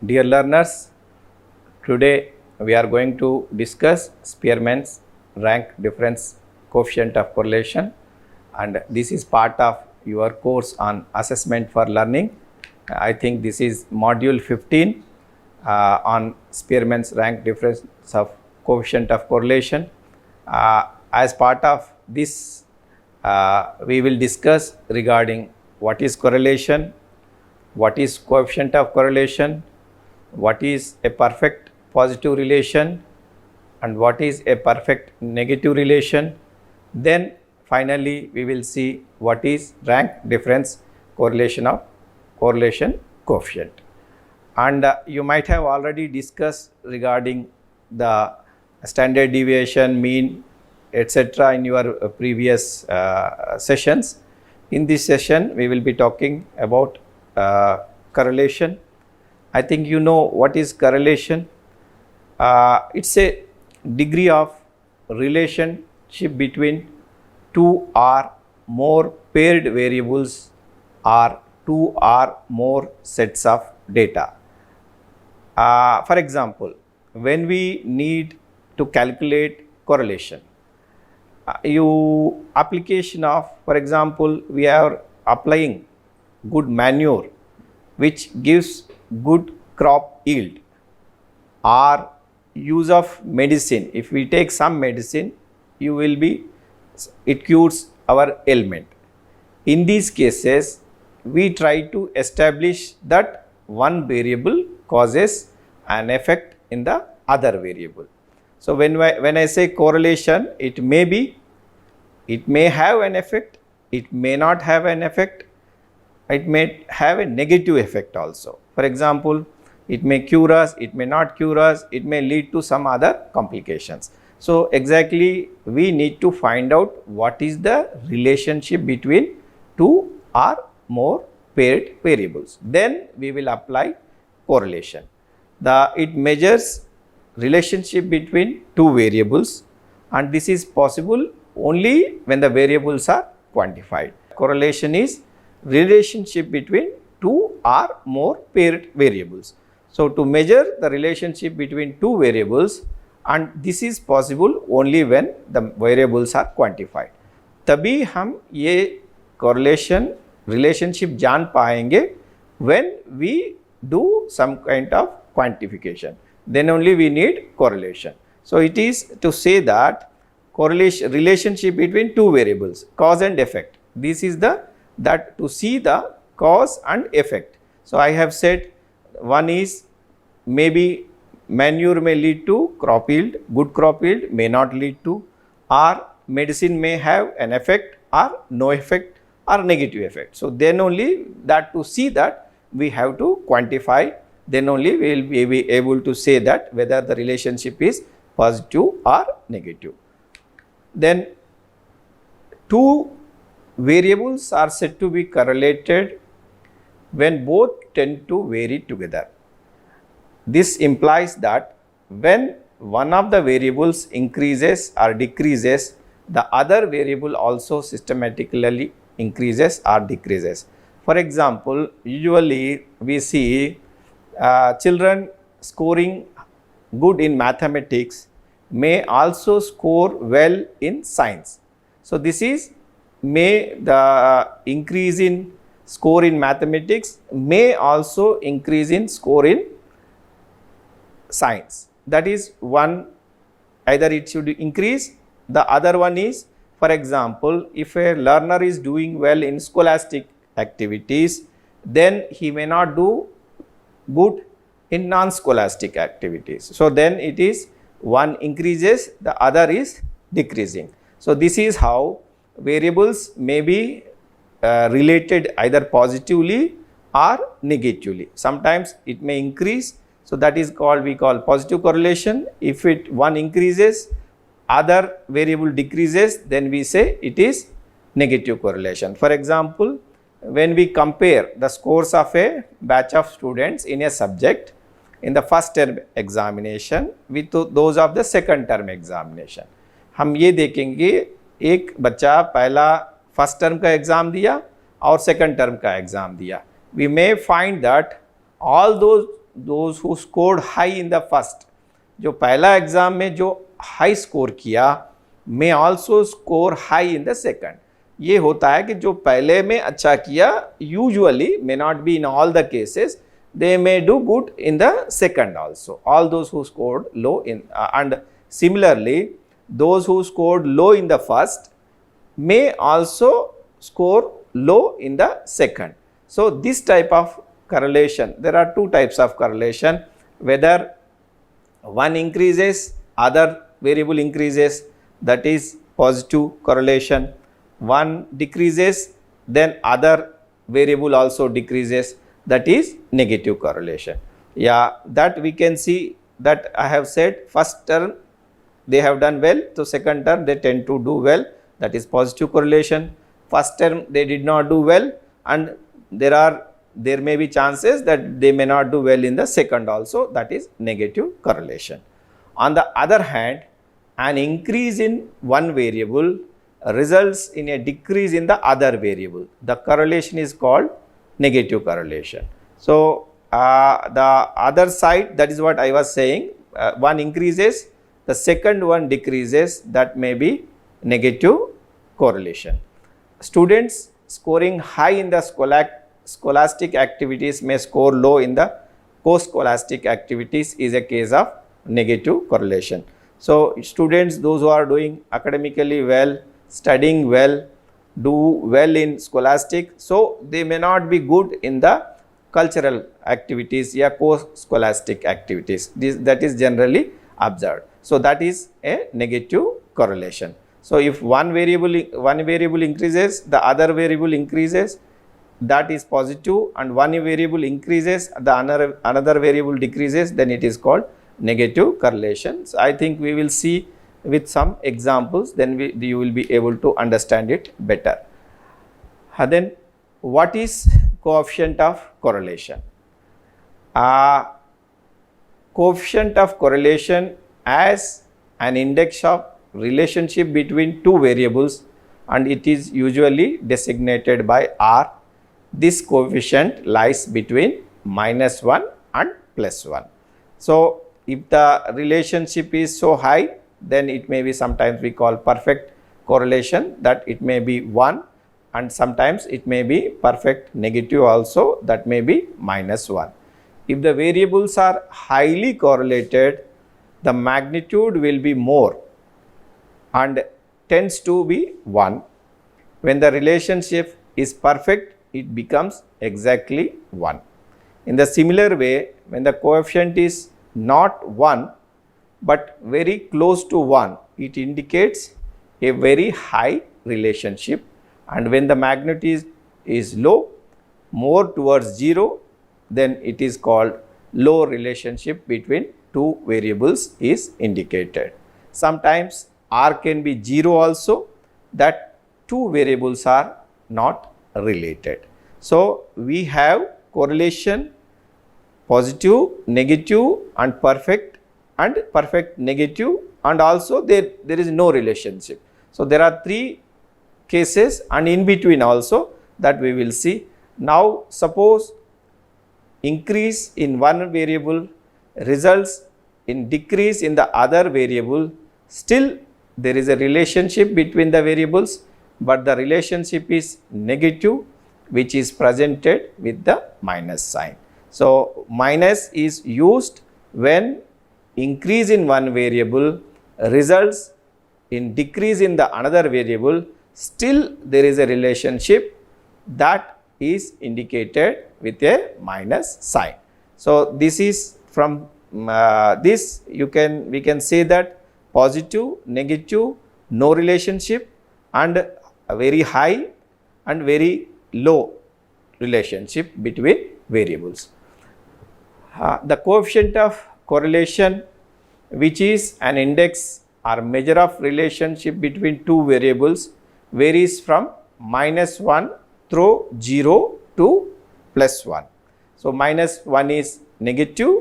Dear learners, today we are going to discuss Spearman's rank difference coefficient of correlation, and this is part of your course on assessment for learning. I think this is module 15 on Spearman's rank difference of coefficient of correlation. As part of this, we will discuss regarding what is correlation, what is coefficient of correlation, what is a perfect positive relation, and what is a perfect negative relation. Then finally we will see what is rank difference correlation coefficient. And you might have already discussed regarding the standard deviation, mean, etc. in your previous sessions. In this session we will be talking about correlation. I think you know what is correlation. It's a degree of relationship between two or more paired variables or two or more sets of data. For example, when we need to calculate correlation, application of, for example, we are applying good manure which gives good crop yield, or use of medicine. If we take some medicine, it cures our ailment. In these cases, we try to establish that one variable causes an effect in the other variable. So when I say correlation, it may have an effect, it may not have an effect, it may have a negative effect also. For example, it may cure us, it may not cure us, it may lead to some other complications. So exactly we need to find out what is the relationship between two or more paired variables. Then we will apply correlation. It measures relationship between two variables, and this is possible only when the variables are quantified. Correlation is relationship between two or more paired variables. So to measure the relationship between two variables, and this is possible only when the variables are quantified. तभी हम ये correlation relationship जान पाएंगे when we do some kind of quantification. Then only we need correlation. So it is to say that correlation relationship between two variables, cause and effect. This is that to see the cause and effect. So I have said one is maybe manure may lead to crop yield, good crop yield may not lead to, or medicine may have an effect or no effect or negative effect. So then only that to see that we have to quantify, then only we will be able to say that whether the relationship is positive or negative. Then two variables are said to be correlated when both tend to vary together. This implies that when one of the variables increases or decreases, the other variable also systematically increases or decreases. For example, usually we see children scoring good in mathematics may also score well in science. So this is the increase in score in mathematics may also increase in score in science. That is one, either it should increase. The other one is, for example, if a learner is doing well in scholastic activities, then he may not do good in non-scholastic activities. So then it is one increases, the other is decreasing. So this is how variables may be related either positively or negatively. Sometimes it may increase, so that is we call positive correlation. If one increases, other variable decreases, then we say it is negative correlation. For example, when we compare the scores of a batch of students in a subject in the first term examination with those of the second term examination, हम ये देखेंगे एक बच्चा पहला first term का exam दिया और second term का एग्ज़ाम दिया. We may find that all those those who scored high in the first, जो पहला एग्जाम में जो हाई स्कोर किया may also score high in the second. ये होता है कि जो पहले में अच्छा किया usually may not be in all the cases, they may do good in the second also. All those who scored low in and similarly those who scored low in the first may also score low in the second. So this type of correlation, there are two types of correlation, whether one increases, other variable increases, that is positive correlation. One decreases, then other variable also decreases, that is negative correlation. Yeah, that we can see that I have said first term they have done well, so second term they tend to do well, that is positive correlation. First term they did not do well, and there may be chances that they may not do well in the second also, that is negative correlation. On the other hand, an increase in one variable results in a decrease in the other variable. The correlation is called negative correlation. So the other side, that is what I was saying, one increases, the second one decreases, that may be negative correlation. Students scoring high in the scholastic activities may score low in the co-scholastic activities, is a case of negative correlation. So students, those who are doing academically well, studying well, do well in scholastic, so they may not be good in the cultural activities or co-scholastic activities. That is generally observed. So that is a negative correlation. So if one variable increases, the other variable increases, that is positive, and one variable increases, the another variable decreases, then it is called negative correlation. So I think we will see with some examples, then you will be able to understand it better. Then what is coefficient of correlation? Coefficient of correlation as an index of relationship between two variables, and it is usually designated by R. This coefficient lies between -1 and +1. So if the relationship is so high, then it may be, sometimes we call perfect correlation, that it may be 1, and sometimes it may be perfect negative also, that may be -1. If the variables are highly correlated, the magnitude will be more and tends to be 1. When the relationship is perfect, it becomes exactly 1. In the similar way, when the coefficient is not 1 but very close to 1, it indicates a very high relationship, and when the magnitude is low, more towards 0, then it is called low relationship between two variables is indicated. Sometimes R can be 0 also, that two variables are not related. So we have correlation positive, negative and perfect negative, and also there is no relationship. So there are three cases, and in between also, that we will see. Now suppose increase in one variable results in decrease in the other variable, still there is a relationship between the variables, but the relationship is negative, which is presented with the minus sign. So minus is used when increase in one variable results in decrease in the another variable, still there is a relationship, that is indicated with a minus sign. So this is from this we can say that positive, negative, no relationship, and a very high and very low relationship between variables. The coefficient of correlation, which is an index or measure of relationship between two variables, varies from -1 through 0 to +1. So -1 is negative,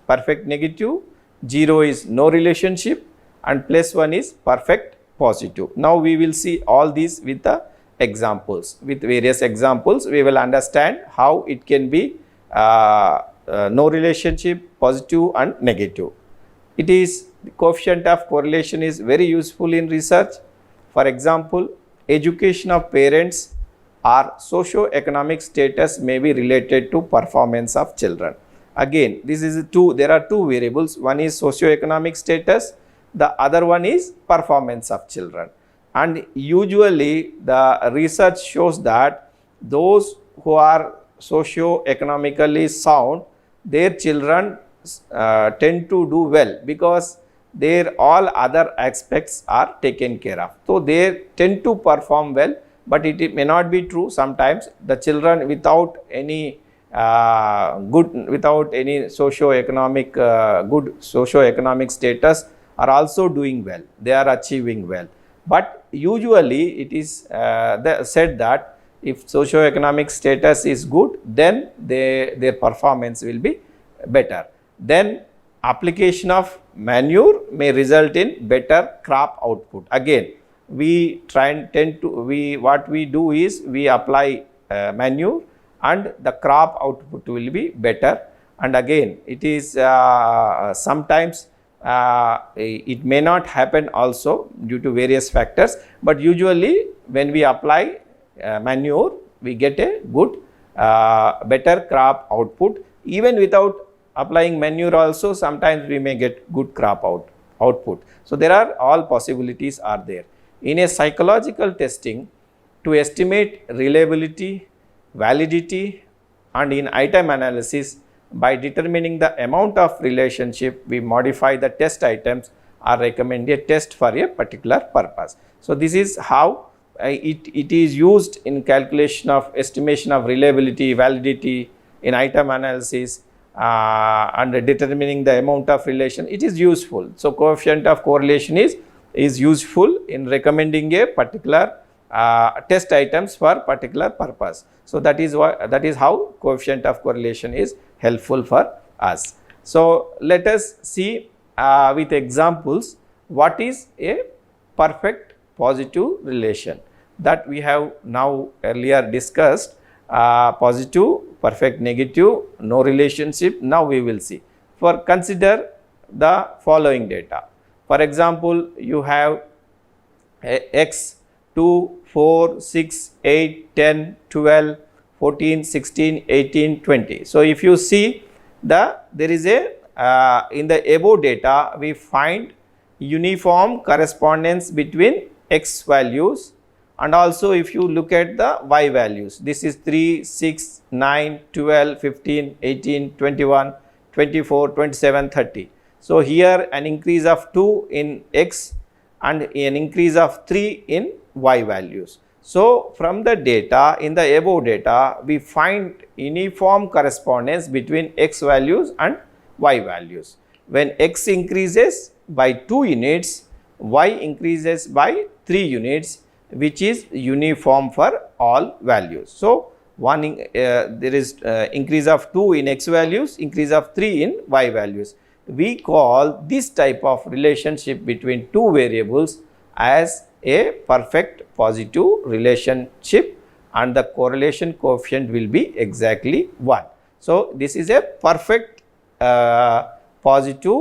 perfect negative, 0 is no relationship, and +1 is perfect positive. Now we will see all these with the examples. With various examples, we will understand how it can be no relationship, positive and negative. It is, the coefficient of correlation is very useful in research. For example, education of parents or socio-economic status may be related to performance of children. Again, this is there are two variables. One is socio-economic status, the other one is performance of children. And usually the research shows that those who are socio-economically sound, their children tend to do well because their all other aspects are taken care of. So they tend to perform well, but it may not be true. Sometimes the children without any without any socio-economic good socio-economic status are also doing well. They are achieving well. But usually it is said that if socio-economic status is good, then their performance will be better. Then application of manure may result in better crop output. Again, we what we do is we apply manure and the crop output will be better. And again, it is sometimes it may not happen also due to various factors, but usually when we apply manure, we get a good better crop output. Even without applying manure also, sometimes we may get good crop output. So there are all possibilities are there. In a psychological testing, to estimate reliability, validity, and in item analysis, by determining the amount of relationship, we modify the test items or recommend a test for a particular purpose. So this is how it is used in calculation of estimation of reliability, validity, in item analysis, and determining the amount of relation. It is useful. So coefficient of correlation is useful in recommending a particular test items for particular purpose. So that is how coefficient of correlation is helpful for us. So let us see with examples what is a perfect positive relation that we have now earlier discussed. Positive, perfect negative, no relationship. Now we will see. For consider the following data. For example, you have x 2, 4, 6, 8, 10, 12, 14, 16, 18, 20. So if you see there is a in the above data we find uniform correspondence between x values, and also if you look at the y values, this is 3, 6, 9, 12, 15, 18, 21, 24, 27, 30. So here an increase of 2 in x and an increase of 3 in y values. So from the data, in the above data, we find uniform correspondence between x values and y values. When x increases by 2 units, y increases by 3 units, which is uniform for all values. So there is increase of 2 in x values, increase of 3 in y values. We call this type of relationship between two variables as a perfect positive relationship, and the correlation coefficient will be exactly 1. So this is a perfect positive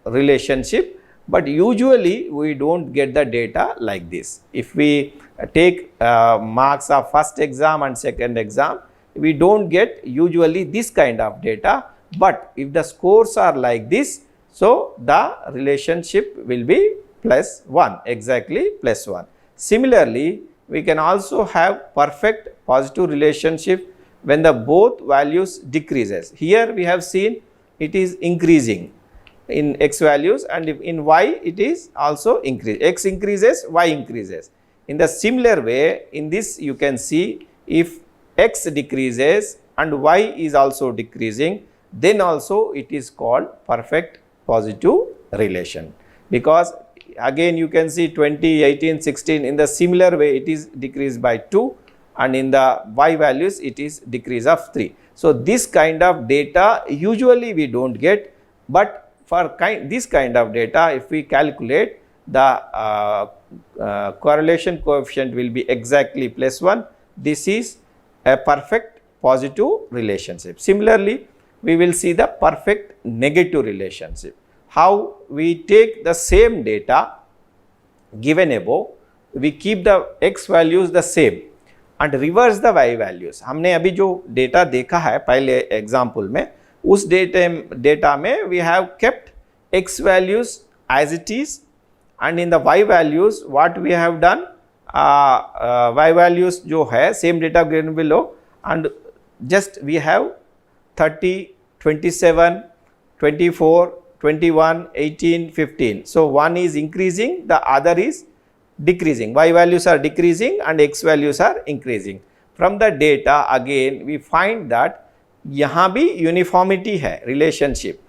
relationship, but usually we don't get the data like this. If we take marks of first exam and second exam, we don't get usually this kind of data, but if the scores are like this, so the relationship will be +1, exactly +1. Similarly, we can also have perfect positive relationship when the both values decreases. Here we have seen it is increasing in x values, and if in y it is also increase. X increases, y increases. In the similar way, in this you can see if x decreases and y is also decreasing, then also it is called perfect positive relation, because again you can see 20, 18, 16 in the similar way it is decreased by 2, and in the y values it is decrease of 3. So this kind of data usually we don't get, but for this kind of data, if we calculate, the correlation coefficient will be exactly +1. This is a perfect positive relationship. Similarly, we will see the perfect negative relationship. How we take the same data given above, we keep the x values the same and reverse the y values. हमने अभी जो data देखा है पहले example में, उस data में we have kept x values as it is, and in the y values what we have done, y values जो है same data given below, and just we have 30, 27, 24, 21, 18, 15. So one is increasing, the other is decreasing. Y values are decreasing and x values are increasing. From the data again we find that यहाँ भी uniformity है relationship.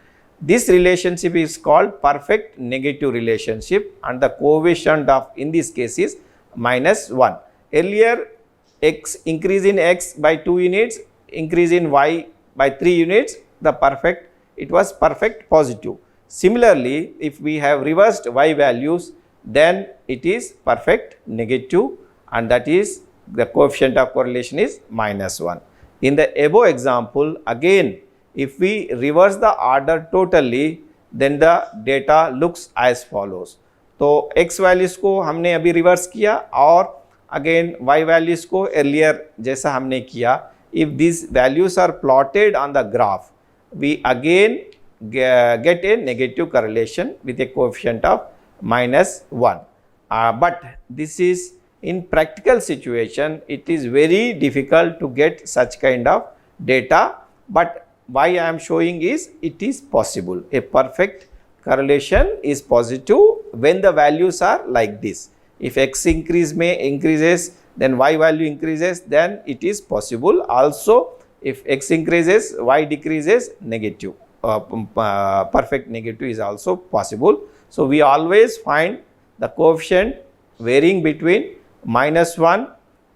This relationship is called perfect negative relationship, and the coefficient of in this case is -1. Earlier x increase in x by 2 units, increase in y by 3 units, the perfect, it was perfect positive. Similarly, if we have reversed y values, then it is perfect negative, and that is the coefficient of correlation is -1. In the above example, again if we reverse the order totally, then the data looks as follows. तो x values को हमने अभी reverse किया और again y values को earlier जैसा हमने किया. If these values are plotted on the graph, we again get a negative correlation with a coefficient of -1. But this is in practical situation, it is very difficult to get such kind of data, but why I am showing is it is possible. A perfect correlation is positive when the values are like this. If x increases, then y value increases, then it is possible. Also, if x increases, y decreases, negative. Perfect negative is also possible. So we always find the coefficient varying between -1,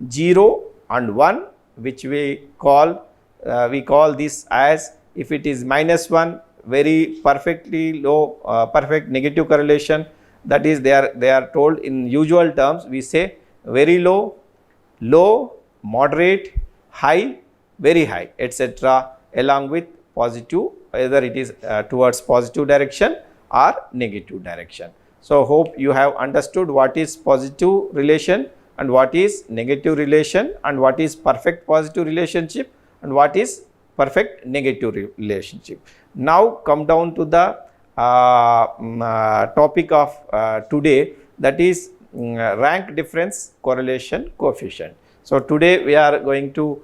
0 and 1, which we call this as, if it is -1, very perfectly low, perfect negative correlation, that is they are told in usual terms, we say very low, low, moderate, high, very high, etc., along with positive, either it is towards positive direction or negative direction. So hope you have understood what is positive relation and what is negative relation, and what is perfect positive relationship and what is perfect negative relationship. Now come down to the topic of today, that is rank difference correlation coefficient. So today we are going to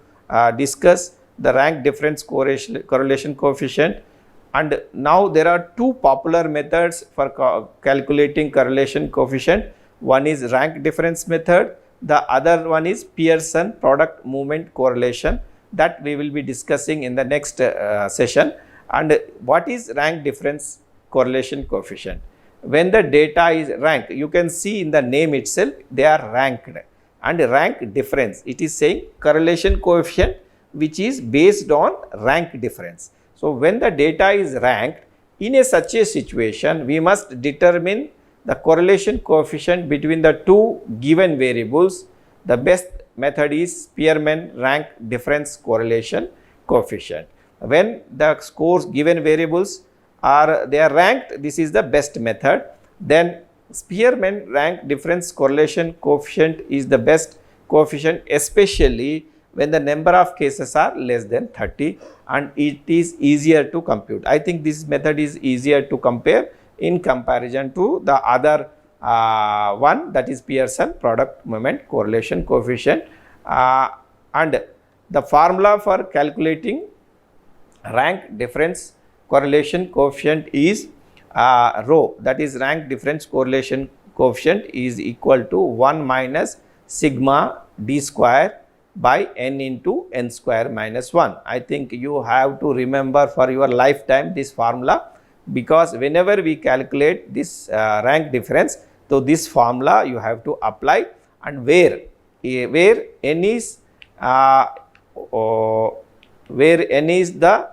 discuss the rank difference correlation coefficient, and now there are two popular methods for calculating correlation coefficient. One is rank difference method, the other one is Pearson product movement correlation, that we will be discussing in the next session. And what is rank difference correlation coefficient? When the data is ranked, you can see in the name itself they are ranked, and rank difference, it is saying correlation coefficient which is based on rank difference. So when the data is ranked, in such a situation we must determine the correlation coefficient between the two given variables. The best method is Spearman rank difference correlation coefficient. When the scores given variables are ranked, this is the best method. Then Spearman rank difference correlation coefficient is the best coefficient, especially when the number of cases are less than 30 and it is easier to compute. I think this method is easier to compare in comparison to the other one, that is Pearson product movement correlation coefficient. And the formula for calculating rank difference correlation coefficient is rho, that is rank difference correlation coefficient is equal to 1 minus sigma d square by n into n square minus 1. I think you have to remember for your lifetime this formula, because whenever we calculate this rank difference, so this formula you have to apply, and where n is the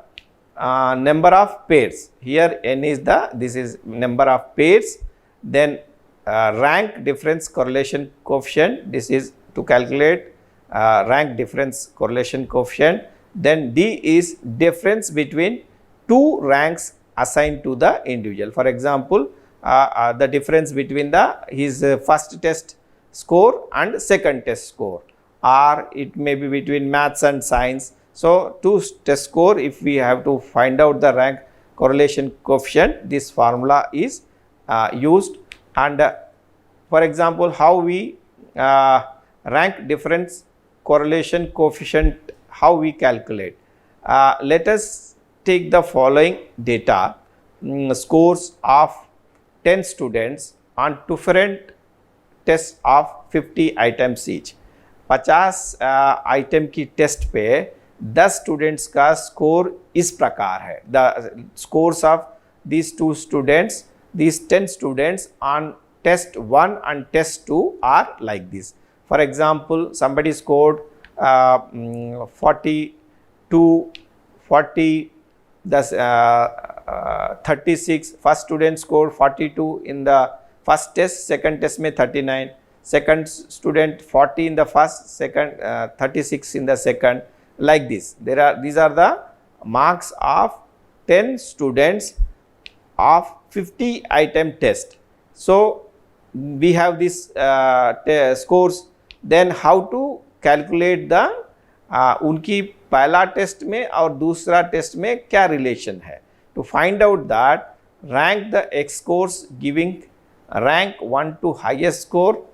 number of pairs. Here n is this is number of pairs. Then rank difference correlation coefficient, this is to calculate rank difference correlation coefficient. Then d is difference between 2 ranks assigned to the individual. For example, the difference between his first test score and second test score, or it may be between maths and science. So, 2 test score, if we have to find out the rank correlation coefficient, this formula is used. And for example, how we rank difference correlation coefficient, how we calculate. Let us take the following data, scores of 10 students on different tests of 50 items each. 50 item की test पे 10 students का score इस प्रकार है. The scores of these 2 students, these 10 students on test 1 and test 2 are like this. For example, somebody scored 42, 40, thus 36. First student scored 42 in the first test, second test में 39. Second student 40 in the first, second 36 in the second, like this. These are the marks of 10 students of 50 item test. So we have this scores. Then how to calculate the उनकी पहला test में और दूसरा test में क्या relation है. To find out that, rank the X scores giving rank 1 to highest score,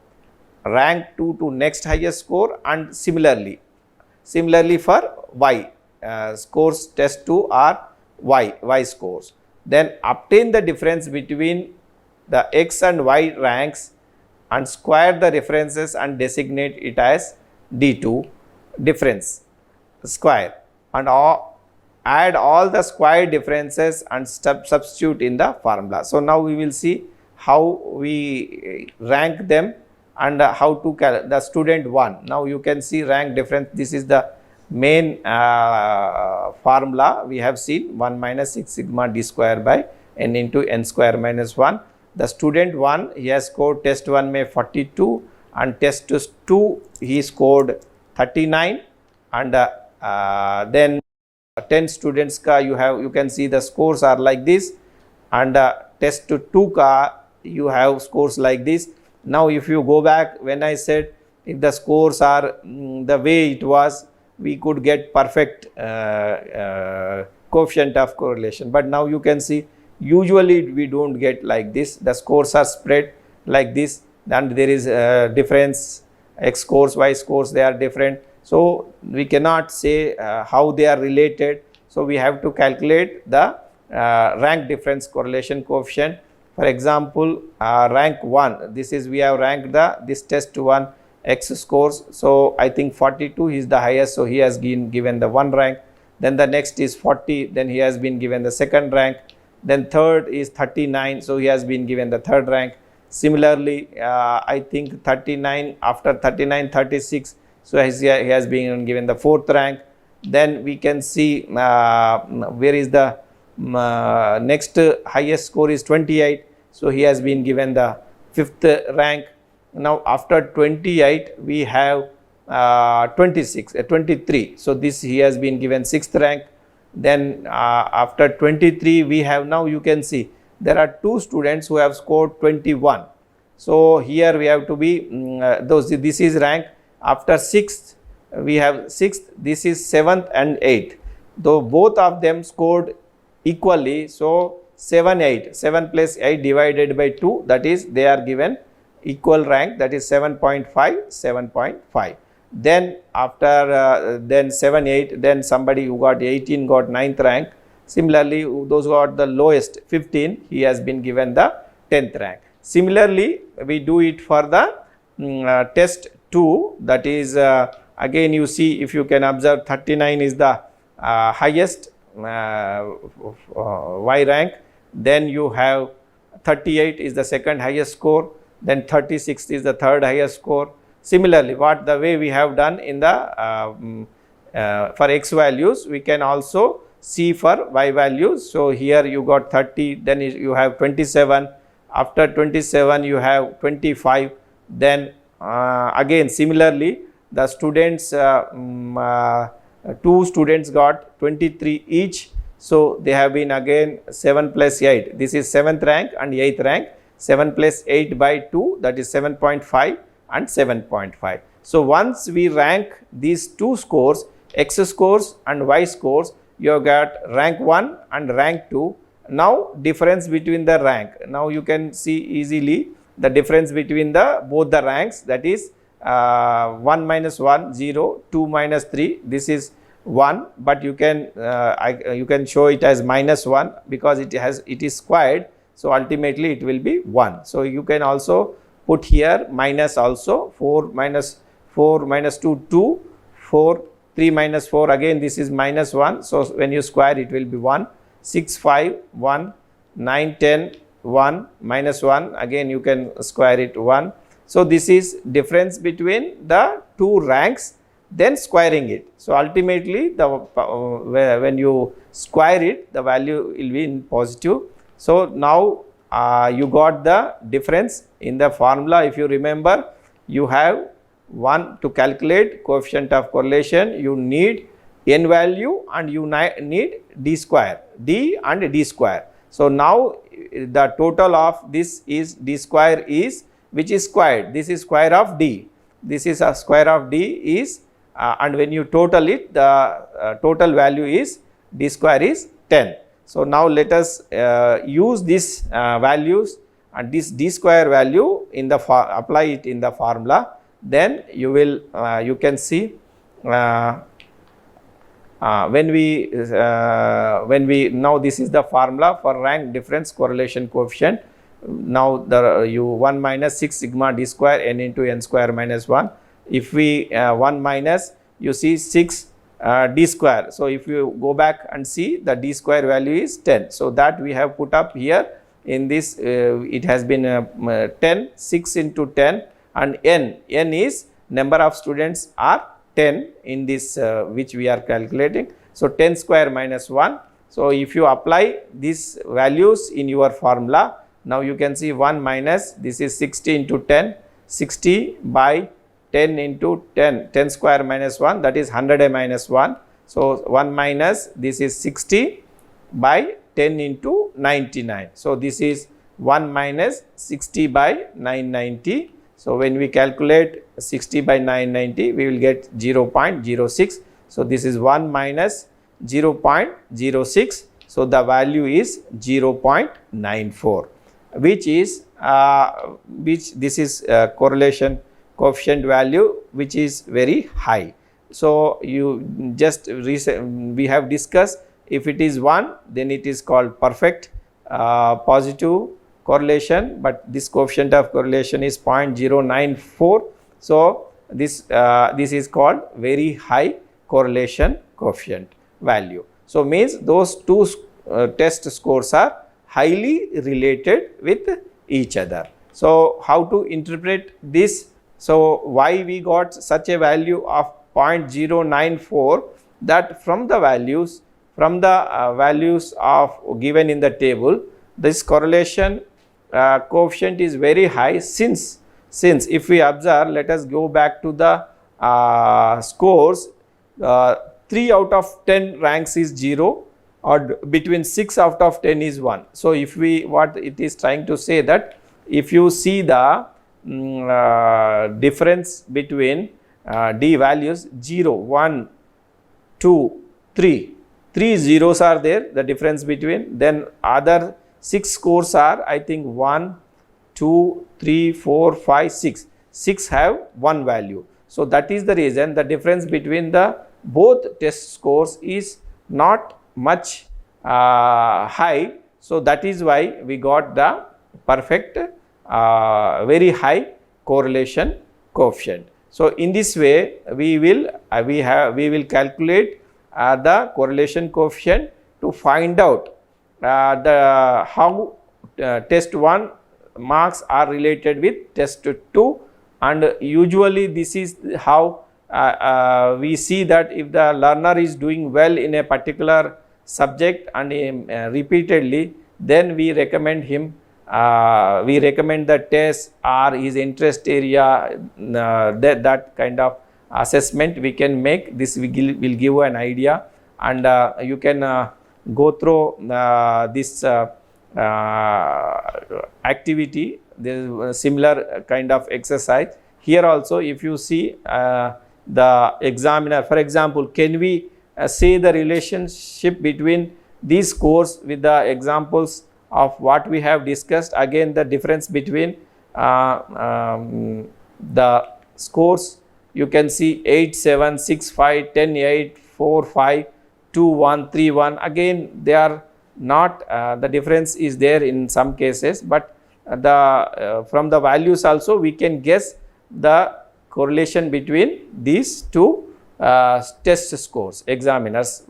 rank 2 to next highest score, and similarly for Y scores test 2 are Y scores. Then obtain the difference between the X and Y ranks and square the references and designate it as D2 difference square, and add all the square differences and substitute in the formula. So now we will see how we rank them and how to the student 1. Now you can see rank difference. This is the main formula we have seen, 1 minus 6 sigma d square by n into n square minus 1. The student 1, he has scored test 1 में 42 and test 2 he scored 39, and then 10 students का you can see the scores are like this, and test 2 का you have scores like this. Now if you go back, when I said if the scores are the way it was, we could get perfect coefficient of correlation, but now you can see usually we don't get like this. The scores are spread like this, and there is difference, X scores, Y scores, they are different. So we cannot say how they are related. So we have to calculate the rank difference correlation coefficient. For example, rank 1, this is we have ranked this test 1 X scores. So I think 42 is the highest, so he has been given the 1 rank. Then the next is 40, then he has been given the 2nd rank. Then third is 39, so he has been given the 3rd rank. Similarly, I think 39, after 39, 36, so he has been given the 4th rank. Then we can see where is the next highest score is 28, so he has been given the 5th rank. Now after 28 we have 23, so this he has been given 6th rank. Then after 23 we have, now you can see there are 2 students who have scored 21. So here we have to be this is rank. After 6th we have 6th, this is 7th and 8th, though both of them scored equally. So 7 plus 8 divided by 2, that is they are given equal rank, that is 7.5, 7.5. Then after then 7, 8, then somebody who got 18 got 9th rank. Similarly, those who got the lowest 15, he has been given the 10th rank. Similarly, we do it for the test 2, that is again you see, if you can observe, 39 is the highest Y rank, then you have 38 is the 2nd highest score, then 36 is the 3rd highest score. Similarly, the way we have done in the for X values, we can also see for Y values. So here you got 30, then you have 27, after 27 you have 25, then again similarly the students 2 students got 23 each, So they have been again 7 plus 8. This is 7th rank and 8th rank. 7 plus 8 by 2, that is 7.5 and 7.5. So once we rank these two scores, X scores and Y scores, you have got rank 1 and rank 2. Now difference between the rank. Now you can see easily the difference between the both the ranks, that is 1 minus 1 0, 2 minus 3, this is 1, but you can you can show it as minus 1 because it is squared. So ultimately it will be 1. So you can also put here minus also, 4 minus 2 2, 4 3 minus 4, again this is minus 1. So when you square it will be 1, 6 5 1, 9 10 1, minus 1, again you can square it 1. So this is difference between the two ranks, then squaring it. So ultimately the when you square it, the value will be in positive. So now you got the difference in the formula. If you remember, you have one to calculate coefficient of correlation, you need n value and you need d square, d and d square. So now the total of this is d square is, which is squared, this is square of d, this is a square of d is and when you total it, the total value is d square is 10. So now let us use these values and this d square value in the apply it in the formula. Then you will you can see when we now this is the formula for rank difference correlation coefficient. Now the 1 minus 6 sigma d square n into n square minus 1. If we 1 minus, you see 6 d square. So if you go back and see, the d square value is 10. So that we have put up here in this, it has been 10, 6 into 10 and n is number of students are 10 in this which we are calculating. So 10 square minus 1. So if you apply these values in your formula, now you can see 1 minus, this is 60 into 10, 60 by 10 into 10, 10 square minus 1, that is 100 minus 1. So 1 minus, this is 60 by 10 into 99. So this is 1 minus 60 by 990. So when we calculate 60 by 990, we will get 0.06. So this is 1 minus 0.06. So the value is 0.94, which is this is correlation coefficient value, which is very high. So you just we have discussed, if it is 1, then it is called perfect positive correlation, but this coefficient of correlation is 0.094. So this is called very high correlation coefficient value. So means those two test scores are highly related with each other. So how to interpret this? So why we got such a value of 0.094, that from the values of given in the table, this correlation coefficient is very high, since if we observe, let us go back to the scores, 3 out of 10 ranks is 0, or between 6 out of 10 is 1. So if we, what it is trying to say, that if you see the difference between d values 0, 1, 2, 3, 3 zeros are there, the difference between, then other 6 scores are, I think 1, 2, 3, 4, 5, 6. 6 have 1 value. So that is the reason the difference between the both test scores is not much high. So that is why we got the perfect very high correlation coefficient. So in this way we will calculate the correlation coefficient to find out how test 1 marks are related with test 2, and usually this is how we see that if the learner is doing well in a particular subject and repeatedly, then we recommend him, we recommend the test or his interest area, that kind of assessment we can make. This will give you an idea, and you can go through this activity. There is a similar kind of exercise. Here also, if you see the examiner, for example, can we say the relationship between these scores with the examples of what we have discussed? Again, the difference between the scores, you can see 8, 7, 6, 5, 10, 8, 4, 5, 2, 1, 3, 1. Again, they are not, the difference is there in some cases, but from the values also we can guess the correlation between these two test scores, examiners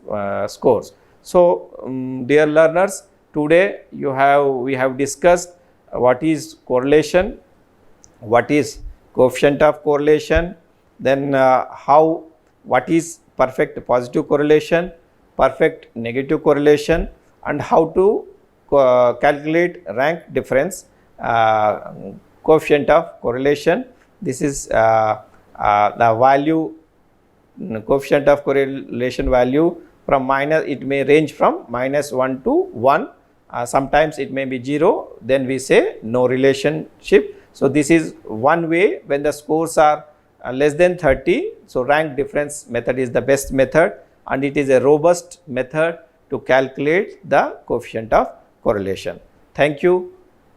scores. So, dear learners, today we have discussed what is correlation, what is coefficient of correlation, then what is perfect positive correlation, perfect negative correlation, and how to calculate rank difference coefficient of correlation. This is the value, coefficient of correlation value from minus, it may range from -1 to 1. Sometimes it may be 0, then we say no relationship. So, this is one way when the scores are less than 30. So, rank difference method is the best method, and it is a robust method to calculate the coefficient of correlation. Thank you.